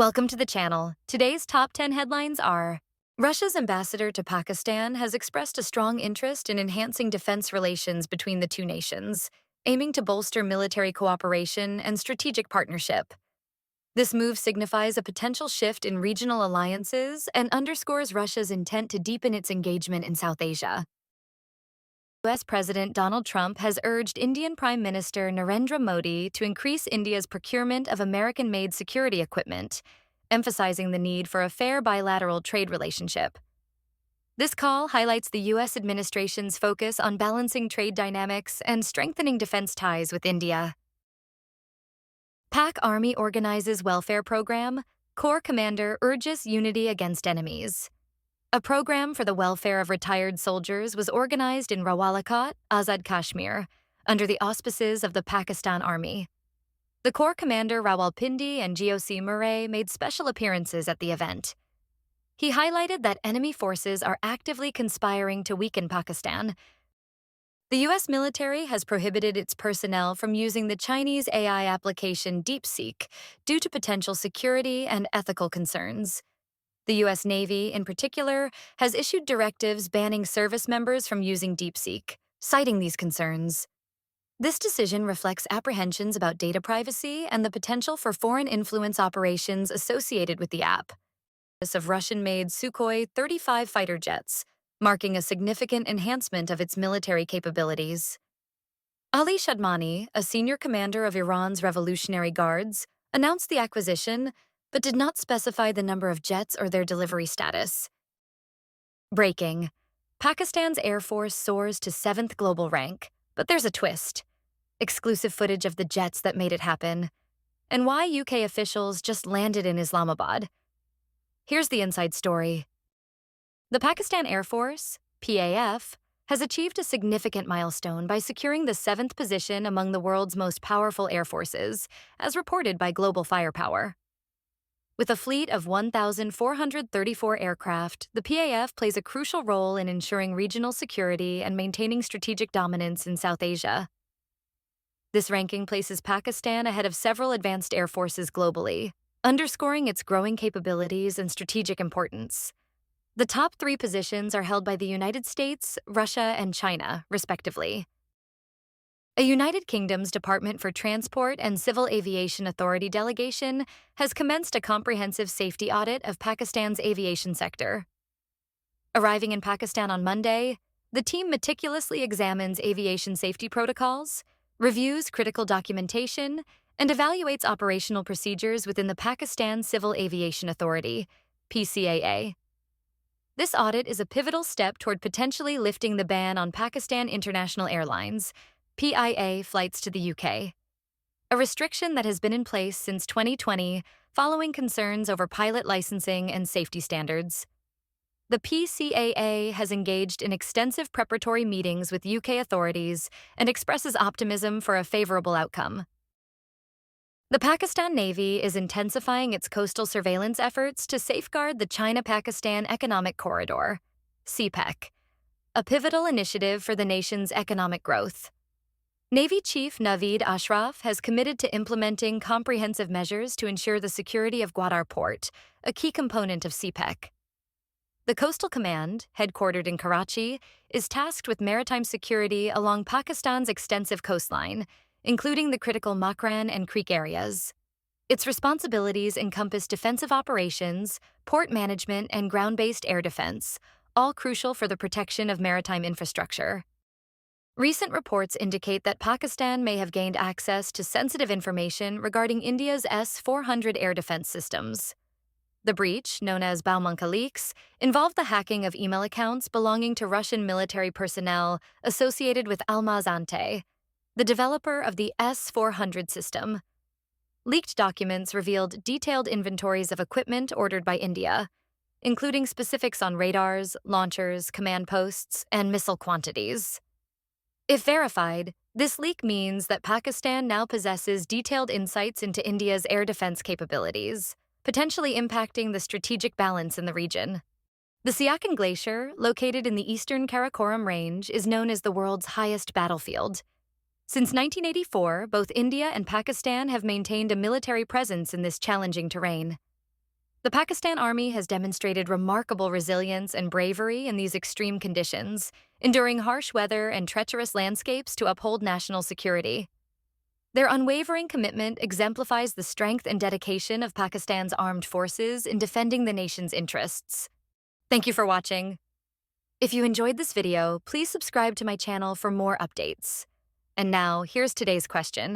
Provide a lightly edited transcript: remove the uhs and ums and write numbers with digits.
Welcome to the channel. Today's top 10 headlines are: Russia's ambassador to Pakistan has expressed a strong interest in enhancing defense relations between the two nations, aiming to bolster military cooperation and strategic partnership. This move signifies a potential shift in regional alliances and underscores Russia's intent to deepen its engagement in South Asia. U.S. President Donald Trump has urged Indian Prime Minister Narendra Modi to increase India's procurement of American-made security equipment, emphasizing the need for a fair bilateral trade relationship. This call highlights the U.S. administration's focus on balancing trade dynamics and strengthening defense ties with India. PAC Army organizes welfare program. Corps commander urges unity against enemies. A program for the welfare of retired soldiers was organized in Rawalakot, Azad Kashmir, under the auspices of the Pakistan Army. The Corps commander Rawalpindi and GOC Murray made special appearances at the event. He highlighted that enemy forces are actively conspiring to weaken Pakistan. The U.S. military has prohibited its personnel from using the Chinese AI application DeepSeek due to potential security and ethical concerns. The U.S. Navy, in particular, has issued directives banning service members from using DeepSeek, citing these concerns. This decision reflects apprehensions about data privacy and the potential for foreign influence operations associated with the app. Of Russian-made Sukhoi 35 fighter jets, marking a significant enhancement of its military capabilities. Ali Shadmani, a senior commander of Iran's Revolutionary Guards, announced the acquisition, but did not specify the number of jets or their delivery status. Breaking. Pakistan's Air Force soars to 7th global rank, but there's a twist. Exclusive footage of the jets that made it happen, and why UK officials just landed in Islamabad. Here's the inside story. The Pakistan Air Force, PAF, has achieved a significant milestone by securing the 7th position among the world's most powerful air forces, as reported by Global Firepower. With a fleet of 1,434 aircraft, the PAF plays a crucial role in ensuring regional security and maintaining strategic dominance in South Asia. This ranking places Pakistan ahead of several advanced air forces globally, underscoring its growing capabilities and strategic importance. The top 3 positions are held by the United States, Russia, and China, respectively. A United Kingdom's Department for Transport and Civil Aviation Authority delegation has commenced a comprehensive safety audit of Pakistan's aviation sector. Arriving in Pakistan on Monday, the team meticulously examines aviation safety protocols, reviews critical documentation, and evaluates operational procedures within the Pakistan Civil Aviation Authority, PCAA. This audit is a pivotal step toward potentially lifting the ban on Pakistan International Airlines, PIA, flights to the UK, a restriction that has been in place since 2020 following concerns over pilot licensing and safety standards. The PCAA has engaged in extensive preparatory meetings with UK authorities and expresses optimism for a favorable outcome. The Pakistan Navy is intensifying its coastal surveillance efforts to safeguard the China-Pakistan Economic Corridor, CPEC, a pivotal initiative for the nation's economic growth. Navy Chief Naveed Ashraf has committed to implementing comprehensive measures to ensure the security of Gwadar Port, a key component of CPEC. The Coastal Command, headquartered in Karachi, is tasked with maritime security along Pakistan's extensive coastline, including the critical Makran and Creek areas. Its responsibilities encompass defensive operations, port management, and ground-based air defense, all crucial for the protection of maritime infrastructure. Recent reports indicate that Pakistan may have gained access to sensitive information regarding India's S-400 air defense systems. The breach, known as Baumanka leaks, involved the hacking of email accounts belonging to Russian military personnel associated with Almaz-Antey, the developer of the S-400 system. Leaked documents revealed detailed inventories of equipment ordered by India, including specifics on radars, launchers, command posts, and missile quantities. If verified, this leak means that Pakistan now possesses detailed insights into India's air defense capabilities, potentially impacting the strategic balance in the region. The Siachen Glacier, located in the eastern Karakoram Range, is known as the world's highest battlefield. Since 1984, both India and Pakistan have maintained a military presence in this challenging terrain. The Pakistan Army has demonstrated remarkable resilience and bravery in these extreme conditions, enduring harsh weather and treacherous landscapes to uphold national security. Their unwavering commitment exemplifies the strength and dedication of Pakistan's armed forces in defending the nation's interests. Thank you for watching. If you enjoyed this video, please subscribe to my channel for more updates. And now, here's today's question.